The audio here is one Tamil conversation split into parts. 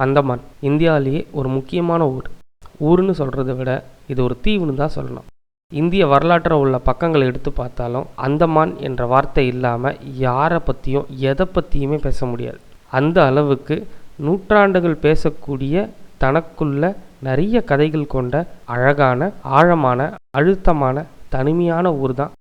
அந்தமான் இந்தியாவிலேயே ஒரு முக்கியமான ஊருன்னு சொல்கிறத விட இது ஒரு தீவுன்னு தான் சொல்லணும். இந்திய வரலாற்றில் உள்ள பக்கங்களை எடுத்து பார்த்தாலும் அந்தமான் என்ற வார்த்தை இல்லாமல் யாரை பற்றியும் எதை பற்றியுமே பேச முடியாது. அந்த அளவுக்கு நூற்றாண்டுகள் பேசக்கூடிய தனக்குள்ள நிறைய கதைகள் கொண்ட அழகான, ஆழமான, அழுத்தமான, தனிமையான ஊர் தான்,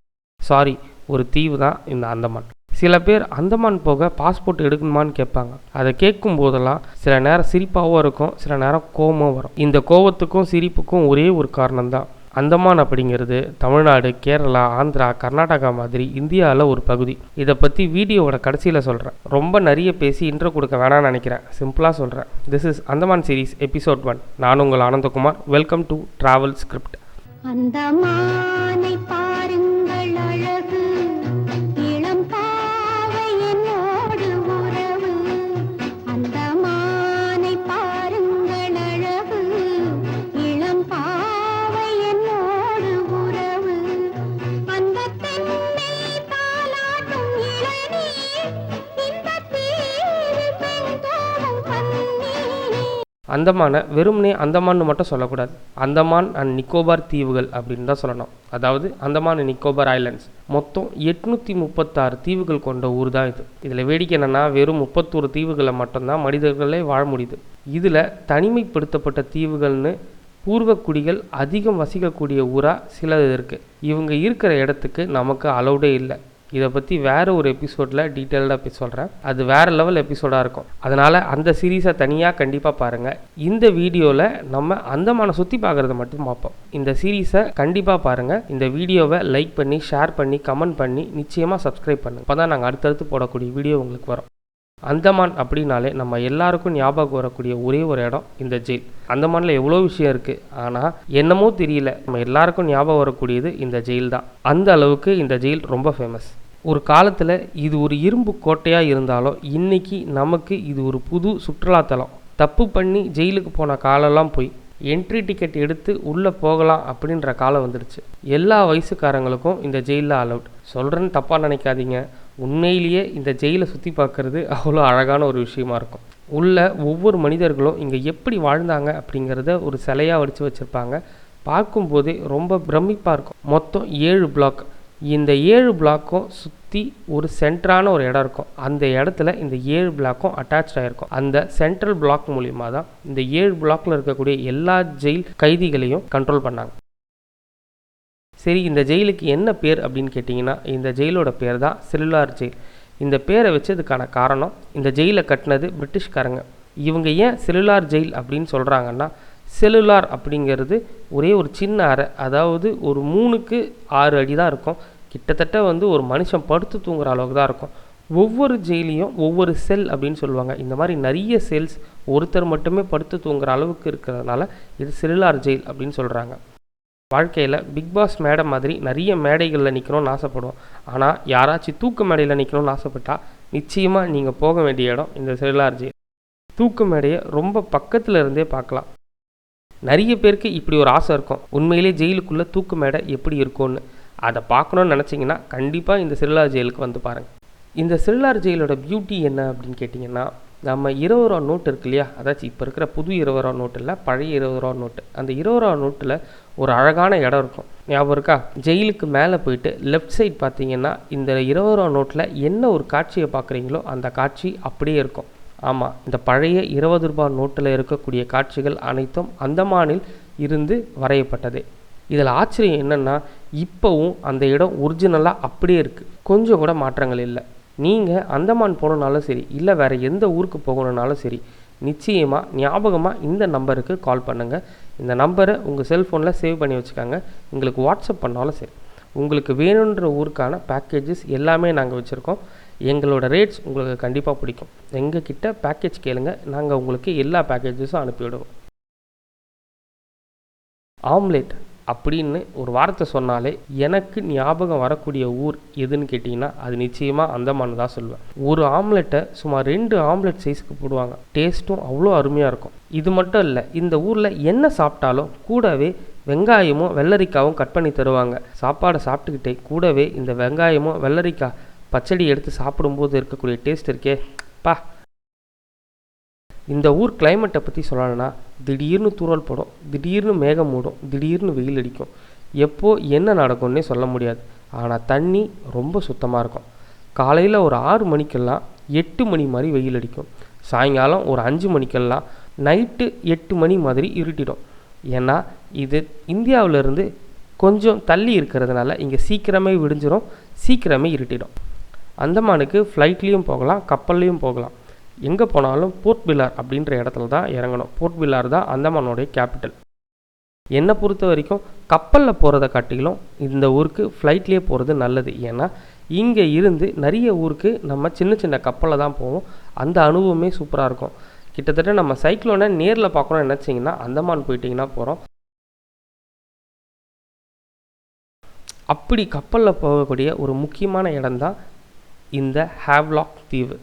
ஒரு தீவு தான் இந்த அந்தமான். சில பேர் அந்தமான் போக பாஸ்போர்ட் எடுக்கணுமான்னு கேட்பாங்க. அதை கேட்கும் போதெல்லாம் சில நேரம் சிரிப்பாகவும் இருக்கும், சில நேரம் கோபமும் வரும். இந்த கோபத்துக்கும் சிரிப்புக்கும் ஒரே ஒரு காரணம்தான், அந்தமான் அப்படிங்கிறது தமிழ்நாடு, கேரளா, ஆந்திரா, கர்நாடகா மாதிரி இந்தியாவில் ஒரு பகுதி. இதை பற்றி வீடியோவோட கடைசியில் சொல்கிறேன். ரொம்ப நிறைய பேசி இன்ட்ரோ கொடுக்க வேணாம்னு நினைக்கிறேன், சிம்பிளாக சொல்கிறேன். This is Andaman series episode 1. நான் உங்கள் Anandakumar. Welcome to travel script. அந்தமானை வெறுமனே அந்தமான்னு மட்டும் சொல்லக்கூடாது, அந்தமான் அண்ட் நிக்கோபார் தீவுகள் அப்படின்னு தான் சொல்லணும். அதாவது அந்தமான் அண்ட் நிக்கோபார் ஐலண்ட்ஸ். மொத்தம் 836 தீவுகள் கொண்ட ஊர் தான் இது. இதில் வேடிக்கை என்னென்னா, வெறும் 31 தீவுகளை மட்டும்தான் மனிதர்களே வாழ முடியுது. இதில் தனிமைப்படுத்தப்பட்ட தீவுகள்னு பூர்வக்குடிகள் அதிகம் வசிக்கக்கூடிய ஊராக சிலது இருக்குது. இவங்க இருக்கிற இடத்துக்கு நமக்கு அலௌடே இல்லை. இதை பற்றி வேறு ஒரு எபிசோடில் டீட்டெயில்டாக சொல்கிறேன். அது வேறு லெவல் எபிசோடாக இருக்கும். அதனால் அந்த சீரீஸை தனியாக கண்டிப்பாக பாருங்கள். இந்த வீடியோவில் நம்ம அந்தமானை சுற்றி பார்க்குறத மட்டும் பார்ப்போம். இந்த சீரீஸை கண்டிப்பாக பாருங்கள். இந்த வீடியோவை லைக் பண்ணி, ஷேர் பண்ணி, கமெண்ட் பண்ணி, நிச்சயமாக சப்ஸ்கிரைப் பண்ணுங்கள். அப்போ தான் நாங்கள் அடுத்தடுத்து போடக்கூடிய வீடியோ உங்களுக்கு வரும். அந்தமான் அப்படின்னாலே நம்ம எல்லாருக்கும் ஞாபகம் வரக்கூடிய ஒரே ஒரு இடம் இந்த ஜெயில். அந்தமானில் எவ்வளோ விஷயம் இருக்குது, ஆனால் என்னமோ தெரியல, நம்ம எல்லாருக்கும் ஞாபகம் வரக்கூடியது இந்த ஜெயில் தான். அந்த அளவுக்கு இந்த ஜெயில் ரொம்ப ஃபேமஸ். ஒரு காலத்தில் இது ஒரு இரும்பு கோட்டையாக இருந்தாலும் இன்றைக்கி நமக்கு இது ஒரு புது சுற்றுலாத்தலம். தப்பு பண்ணி ஜெயிலுக்கு போன காலெல்லாம் போய் என்ட்ரி டிக்கெட் எடுத்து உள்ளே போகலாம் அப்படின்ற காலம் வந்துடுச்சு. எல்லா வயசுக்காரங்களுக்கும் இந்த ஜெயிலில் அலவுட். சொல்கிறேன்னு தப்பாக நினைக்காதீங்க, உண்மையிலேயே இந்த ஜெயிலை சுற்றி பார்க்குறது அவ்வளோ அழகான ஒரு விஷயமா இருக்கும். உள்ள ஒவ்வொரு மனிதர்களும் இங்கே எப்படி வாழ்ந்தாங்க அப்படிங்கிறத ஒரு சிலையாக வடித்து வச்சுருப்பாங்க. பார்க்கும்போதே ரொம்ப பிரமிப்பாக இருக்கும். மொத்தம் 7 பிளாக். இந்த 7 பிளாக்கும் சுற்றி ஒரு சென்டரான ஒரு இடம் இருக்கும். அந்த இடத்துல இந்த 7 பிளாக்கும் அட்டாச் ஆகிருக்கும். அந்த சென்ட்ரல் பிளாக் மூலிமா தான் இந்த 7 பிளாக்கில் இருக்கக்கூடிய எல்லா ஜெயில் கைதிகளையும் கண்ட்ரோல் பண்ணாங்க. சரி, இந்த ஜெயிலுக்கு என்ன பேர் அப்படின்னு கேட்டிங்கன்னா, இந்த ஜெயிலோட பேர் தான் செல்லுலார் ஜெயில். இந்த பேரை வச்சதுக்கான காரணம், இந்த ஜெயிலை கட்டினது பிரிட்டிஷ்காரங்க. இவங்க ஏன் செல்லுலார் ஜெயில் அப்படின்னு சொல்கிறாங்கன்னா, செல்லுலார் அப்படிங்கிறது ஒரே ஒரு சின்ன அறை, அதாவது ஒரு 3க்கு 6 அடி தான் இருக்கும். கிட்டத்தட்ட ஒரு மனுஷன் படுத்து தூங்குற அளவுக்கு தான் இருக்கும். ஒவ்வொரு ஜெயிலையும் ஒவ்வொரு செல் அப்படின்னு சொல்லுவாங்க. இந்த மாதிரி நிறைய செல்ஸ் ஒருத்தர் மட்டுமே படுத்து தூங்குற அளவுக்கு இருக்கிறதுனால இது செல்லுலார் ஜெயில் அப்படின்னு சொல்கிறாங்க. வாழ்க்கையில் பிக் பாஸ் மேடை மாதிரி நிறைய மேடைகளில் நிற்கணும்னு ஆசைப்படுவோம். ஆனால் யாராச்சும் தூக்கு மேடையில் நிற்கணும்னு ஆசைப்பட்டால் நிச்சயமாக நீங்கள் போக வேண்டிய இடம் இந்த செல்லுலார் ஜெயில். தூக்கு மேடையை ரொம்ப பக்கத்தில் இருந்தே பார்க்கலாம். நிறைய பேருக்கு இப்படி ஒரு ஆசை இருக்கும், உண்மையிலே ஜெயிலுக்குள்ளே தூக்கு மேடை எப்படி இருக்கும்னு. அதை பார்க்கணுன்னு நினச்சிங்கன்னா கண்டிப்பாக இந்த செல்லுலார் ஜெயிலுக்கு வந்து பாருங்கள். இந்த செல்லுலார் ஜெயிலோட பியூட்டி என்ன அப்படின்னு கேட்டிங்கன்னா, நம்ம 20 ரூபா நோட்டு இருக்கு இல்லையா, அதாச்சும் இப்போ இருக்கிற புது 20 ரூபா நோட்டு இல்லை, பழைய 20 ரூபா நோட்டு. அந்த 20 ரூபா நோட்டில் ஒரு அழகான இடம் இருக்கும், ஞாபகம் இருக்கா? ஜெயிலுக்கு மேலே போயிட்டு லெஃப்ட் சைட் பார்த்தீங்கன்னா இந்த 20 ரூபா நோட்டில் என்ன ஒரு காட்சியை பார்க்குறீங்களோ அந்த காட்சி அப்படியே இருக்கும். ஆமாம், இந்த பழைய 20 ரூபாய் நோட்டில் இருக்கக்கூடிய காட்சிகள் அனைத்தும் அந்தமானில் இருந்து வரையப்பட்டது. இதில் ஆச்சரியம் என்னென்னா, இப்போவும் அந்த இடம் ஒரிஜினலாக அப்படியே இருக்குது, கொஞ்சம் கூட மாற்றங்கள் இல்லை. நீங்கள் அந்தமான் போகணுன்னாலும் சரி, இல்லை வேறு எந்த ஊருக்கு போகணுன்னாலும் சரி, நிச்சயமாக ஞாபகமாக இந்த நம்பருக்கு கால் பண்ணுங்கள். இந்த நம்பரை உங்கள் செல்ஃபோனில் சேவ் பண்ணி வச்சுக்காங்க. உங்களுக்கு வாட்ஸ்அப் பண்ணாலும் சரி, உங்களுக்கு வேணுன்ற ஊருக்கான பேக்கேஜஸ் எல்லாமே நாங்கள் வச்சுருக்கோம். எங்களோட ரேட்ஸ் உங்களுக்கு கண்டிப்பாக பிடிக்கும். எங்கள் கிட்ட பேக்கேஜ் கேளுங்க, நாங்கள் உங்களுக்கு எல்லா பேக்கேஜஸும் அனுப்பிவிடுவோம். ஆம்லேட் அப்படின்னு ஒரு வார்த்தை சொன்னாலே எனக்கு ஞாபகம் வரக்கூடிய ஊர் எதுன்னு கேட்டிங்கன்னா, அது நிச்சயமாக அந்தமான் தான் சொல்லுவேன். ஒரு ஆம்லெட்டை சுமார் 2 ஆம்லெட் சைஸ்க்கு போடுவாங்க. டேஸ்ட்டும் அவ்வளோ அருமையாக இருக்கும். இது மட்டும் இல்லை, இந்த ஊரில் என்ன சாப்பிட்டாலும் கூடவே வெங்காயமும் வெள்ளரிக்காவும் கட் பண்ணி தருவாங்க. சாப்பாடை சாப்பிட்டுக்கிட்டே கூடவே இந்த வெங்காயமும் வெள்ளரிக்காய் பச்சடி எடுத்து சாப்பிடும்போது இருக்கக்கூடிய டேஸ்ட் இருக்கே பா. இந்த ஊர் கிளைமேட்டை பற்றி சொல்லணும்னா திடீர்னு தூறல் போடும், திடீர்னு மேகம் மூடும், திடீர்னு வெயில் அடிக்கும். எப்போ என்ன நடக்கும்னே சொல்ல முடியாது. ஆனால் தண்ணி ரொம்ப சுத்தமாக இருக்கும். காலையில் ஒரு 6 மணிக்கெல்லாம் 8 மணி மாதிரி வெயில் அடிக்கும். சாயங்காலம் ஒரு 5 மணிக்கெல்லாம் நைட்டு 8 மணி மாதிரி இருட்டிடும். ஏன்னா இது இந்தியாவிலேருந்து கொஞ்சம் தள்ளி இருக்கிறதுனால இங்கே சீக்கிரமே விடிஞ்சிடும், சீக்கிரமே இருட்டிடும். அந்தமானுக்கு ஃப்ளைட்லேயும் போகலாம், கப்பல்லையும் போகலாம். எங்கே போனாலும் போர்ட் பில்லார் அப்படின்ற இடத்துல தான் இறங்கணும். போர்ட் பில்லார் தான் அந்தமானோடைய கேபிட்டல். என்னை பொறுத்த வரைக்கும் கப்பலில் போகிறத காட்டிலும் இந்த ஊருக்கு ஃப்ளைட்லேயே போகிறது நல்லது. ஏன்னா இங்கே இருந்து நிறைய ஊருக்கு நம்ம சின்ன சின்ன கப்பலில் தான் போவோம். அந்த அனுபவமே சூப்பராக இருக்கும். கிட்டத்தட்ட நம்ம சைக்ளோனை நேரில் பார்க்கணும்னு நினச்சிங்கன்னா அந்தமான் போயிட்டிங்கன்னா போகிறோம். அப்படி கப்பலில் போகக்கூடிய ஒரு முக்கியமான இடம்தான் இந்த ஹேவ்லாக் தீவு.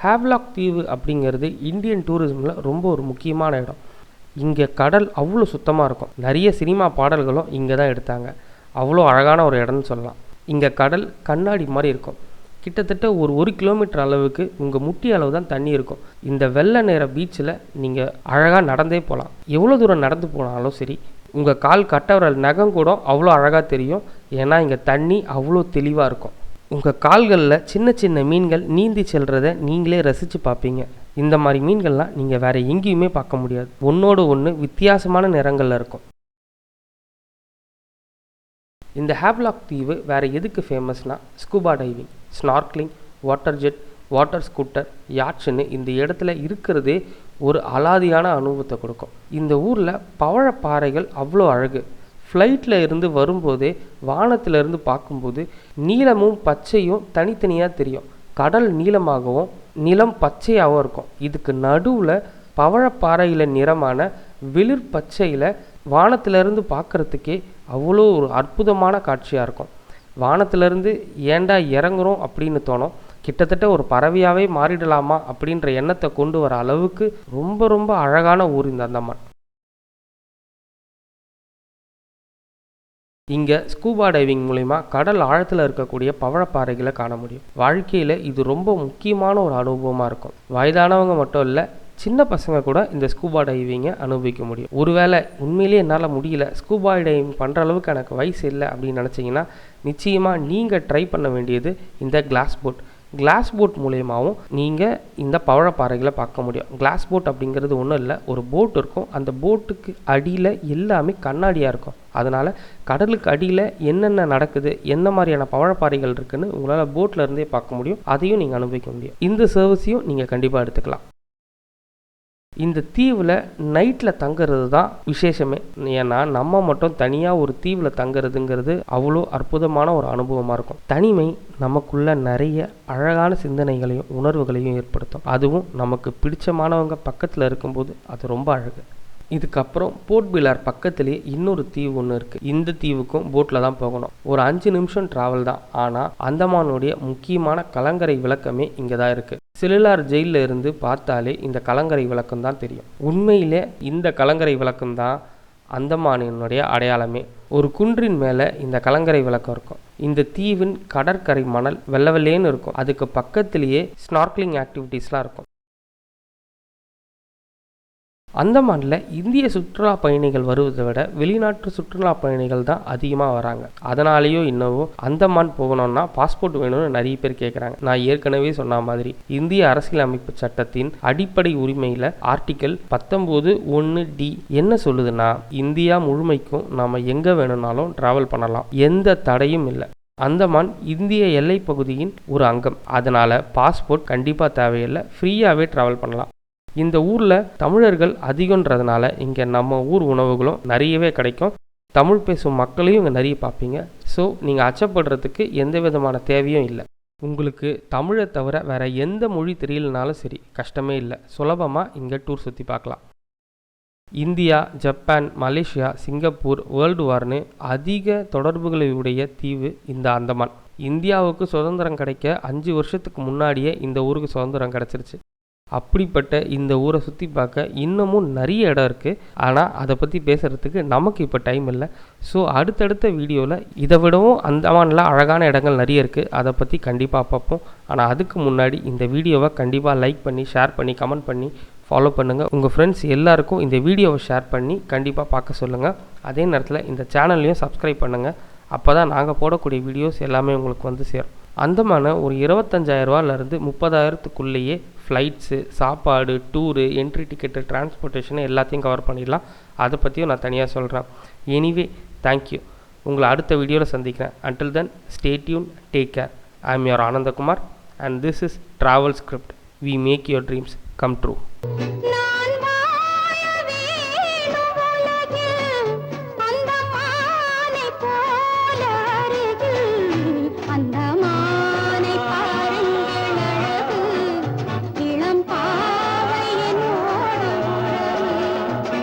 ஹேவ்லாக் தீவு அப்படிங்கிறது இந்தியன் டூரிசமில் ரொம்ப ஒரு முக்கியமான இடம். இங்கே கடல் அவ்வளோ சுத்தமாக இருக்கும். நிறைய சினிமா பாடல்களும் இங்கே தான் எடுத்தாங்க. அவ்வளோ அழகான ஒரு இடம்னு சொல்லலாம். இங்கே கடல் கண்ணாடி மாதிரி இருக்கும். கிட்டத்தட்ட ஒரு 1 கிலோமீட்டர் அளவுக்கு உங்கள் முட்டி அளவு தான் தண்ணி இருக்கும். இந்த வெள்ளை நேர பீச்சில் நீங்கள் அழகாக நடந்தே போகலாம். எவ்வளோ தூரம் நடந்து போனாலும் சரி, உங்கள் கால் கட்டவரல் நகம் கூட அவ்வளோ அழகாக தெரியும். ஏன்னா இங்கே தண்ணி அவ்வளோ தெளிவாக இருக்கும். உங்கள் கால்களில் சின்ன சின்ன மீன்கள் நீந்தி செல்றதை நீங்களே ரசித்து பார்ப்பீங்க. இந்த மாதிரி மீன்கள்லாம் நீங்கள் வேறு எங்கேயுமே பார்க்க முடியாது. ஒன்றோடு ஒன்று வித்தியாசமான நிறங்களில் இருக்கும். இந்த ஹேவ்லாக் தீவு வேறு எதுக்கு ஃபேமஸ்னால் scuba diving, snorkelling, water jet, water scooter, யாட்ச்னு இந்த இடத்துல இருக்கிறதே ஒரு அலாதியான அனுபவத்தை கொடுக்கும். இந்த ஊரில் பவழப்பாறைகள் அவ்வளோ அழகு. ஃப்ளைட்டில் இருந்து வரும்போதே வானத்திலிருந்து பார்க்கும்போது நீலமும் பச்சையும் தனித்தனியாக தெரியும். கடல் நீளமாகவும் நிலம் பச்சையாகவும் இருக்கும். இதுக்கு நடுவில் பவழப்பாறையில் நிறமான வெளிர் பச்சையில் வானத்திலிருந்து பார்க்குறதுக்கே அவ்வளோ ஒரு அற்புதமான காட்சியாக இருக்கும். வானத்திலிருந்து ஏண்டா இறங்குறோம் அப்படின்னு தோணும். கிட்டத்தட்ட ஒரு பறவையாகவே மாறிடலாமா அப்படின்ற எண்ணத்தை கொண்டு வர அளவுக்கு ரொம்ப ரொம்ப அழகான ஊர் இந்த அந்தமான். இங்கே ஸ்கூபா டைவிங் மூலிமா கடல் ஆழத்தில் இருக்கக்கூடிய பவழப்பாறைகளை காண முடியும். வாழ்க்கையில் இது ரொம்ப முக்கியமான ஒரு அனுபவமாக இருக்கும். வயதானவங்க மட்டும் இல்லை, சின்ன பசங்க கூட இந்த ஸ்கூபா டைவிங்கை அனுபவிக்க முடியும். ஒருவேளை உண்மையிலே என்னால் முடியல, ஸ்கூபா டைவிங் பண்ணுற அளவுக்கு எனக்கு வயசு இல்லை அப்படின்னு நினச்சிங்கன்னா நிச்சயமாக நீங்கள் ட்ரை பண்ண வேண்டியது இந்த கிளாஸ் போட். கிளாஸ் போட் மூலயமாவும் நீங்கள் இந்த பவழப்பாறைகளை பார்க்க முடியும். கிளாஸ் போட் அப்படிங்கிறது ஒன்றும் இல்லை, ஒரு போட் இருக்கும். அந்த போட்டுக்கு அடியில் எல்லாமே கண்ணாடியாக இருக்கும். அதனால் கடலுக்கு அடியில் என்னென்ன நடக்குது, என்ன மாதிரியான பவழப்பாறைகள் இருக்குதுன்னு உங்களால் போட்டில் இருந்தே பார்க்க முடியும். அதையும் நீங்கள் அனுபவிக்க முடியும். இந்த சர்வீஸையும் நீங்கள் கண்டிப்பாக எடுத்துக்கலாம். இந்த தீவில் நைட்டில் தங்குறது தான் விசேஷமே. ஏன்னா நம்ம மட்டும் தனியாக ஒரு தீவில் தங்குறதுங்கிறது அவ்வளோ அற்புதமான ஒரு அனுபவமாக இருக்கும். தனிமை நமக்குள்ள நிறைய அழகான சிந்தனைகளையும் உணர்வுகளையும் ஏற்படுத்தும். அதுவும் நமக்கு பிடிச்சமானவங்க பக்கத்தில் இருக்கும்போது அது ரொம்ப அழகு. இதுக்கப்புறம் போர்ட் பில்லார் பக்கத்துலேயே இன்னொரு தீவு ஒன்று இருக்குது. இந்த தீவுக்கும் போட்டில் தான் போகணும். ஒரு 5 நிமிஷம் ட்ராவல் தான். ஆனால் அந்தமானுடைய முக்கியமான கலங்கரை விளக்கமே இங்கே தான் இருக்குது. செல்லுலார் ஜெயிலில் இருந்து பார்த்தாலே இந்த கலங்கரை விளக்கம் தான் தெரியும். உண்மையிலே இந்த கலங்கரை விளக்கம் தான் அந்தமானினுடைய அடையாளமே. ஒரு குன்றின் மேலே இந்த கலங்கரை விளக்கம் இருக்கும். இந்த தீவின் கடற்கரை மணல் வெள்ளை வெள்ளேன்னு இருக்கும். அதுக்கு பக்கத்திலேயே ஸ்னார்க்லிங் ஆக்டிவிட்டீஸ்லாம் இருக்கும். அந்தமானில் இந்திய சுற்றுலா பயணிகள் வருவதை விட வெளிநாட்டு சுற்றுலா பயணிகள் தான் அதிகமாக வராங்க. அதனாலேயோ இன்னவோ அந்தமான் போகணும்னா பாஸ்போர்ட் வேணும்னு நிறைய பேர் கேட்குறாங்க. நான் ஏற்கனவே சொன்ன மாதிரி இந்திய அரசியலமைப்பு சட்டத்தின் அடிப்படை உரிமையில் ஆர்டிக்கல் 19(1)D என்ன சொல்லுதுன்னா, இந்தியா முழுமைக்கும் நாம் எங்கே வேணும்னாலும் ட்ராவல் பண்ணலாம், எந்த தடையும் இல்லை. அந்தமான் இந்திய எல்லை பகுதியின் ஒரு அங்கம். அதனால் பாஸ்போர்ட் கண்டிப்பாக தேவையில்லை, ஃப்ரீயாகவே ட்ராவல் பண்ணலாம். இந்த ஊரில் தமிழர்கள் அதிகன்றதுனால இங்கே நம்ம ஊர் உணவுகளும் நிறையவே கிடைக்கும். தமிழ் பேசும் மக்களையும் இங்கே நிறைய பார்ப்பீங்க. ஸோ நீங்கள் அச்சப்படுறதுக்கு எந்த விதமான தேவையும் இல்லை. உங்களுக்கு தமிழை தவிர வேறு எந்த மொழி தெரியலனாலும் சரி, கஷ்டமே இல்லை. சுலபமாக இங்கே டூர் சுற்றி பார்க்கலாம். India, Japan, Malaysia, Singapore, world வார்னு அதிக தொடர்புகளை உடைய தீவு இந்த அந்தமான். இந்தியாவுக்கு சுதந்திரம் கிடைக்க 5 வருஷத்துக்கு முன்னாடியே இந்த ஊருக்கு சுதந்திரம் கிடச்சிருச்சு. அப்படிப்பட்ட இந்த ஊரை சுற்றி பார்க்க இன்னமும் நிறைய இடம் இருக்குது. ஆனால் அதை பற்றி பேசுகிறதுக்கு நமக்கு இப்போ டைம் இல்லை. ஸோ அடுத்தடுத்த வீடியோவில் இதை விடவும் அந்தமானில் அழகான இடங்கள் நிறைய இருக்குது, அதை பற்றி கண்டிப்பாக பார்ப்போம். ஆனால் அதுக்கு முன்னாடி இந்த வீடியோவை கண்டிப்பாக லைக் பண்ணி, ஷேர் பண்ணி, கமெண்ட் பண்ணி ஃபாலோ பண்ணுங்கள். உங்கள் ஃப்ரெண்ட்ஸ் எல்லாருக்கும் இந்த வீடியோவை ஷேர் பண்ணி கண்டிப்பாக பார்க்க சொல்லுங்கள். அதே நேரத்தில் இந்த சேனல்லையும் சப்ஸ்கிரைப் பண்ணுங்கள். அப்போ தான் நாங்கள் போடக்கூடிய வீடியோஸ் எல்லாமே உங்களுக்கு வந்து சேரும். அந்தமான ஒரு 25,000 30,000க்குள்ளேயே ஃப்ளைட்ஸு, சாப்பாடு, டூரு, என்ட்ரி டிக்கெட்டு, டிரான்ஸ்போர்ட்டேஷனு எல்லாத்தையும் கவர் பண்ணிடலாம். அதை பற்றியும் நான் தனியாக சொல்கிறேன். Anyway thank you. உங்களை அடுத்த வீடியோவில் சந்திக்கிறேன். Until then, stay tuned, take care. I am your Anandakumar and this is Travel Script. We make your dreams come true.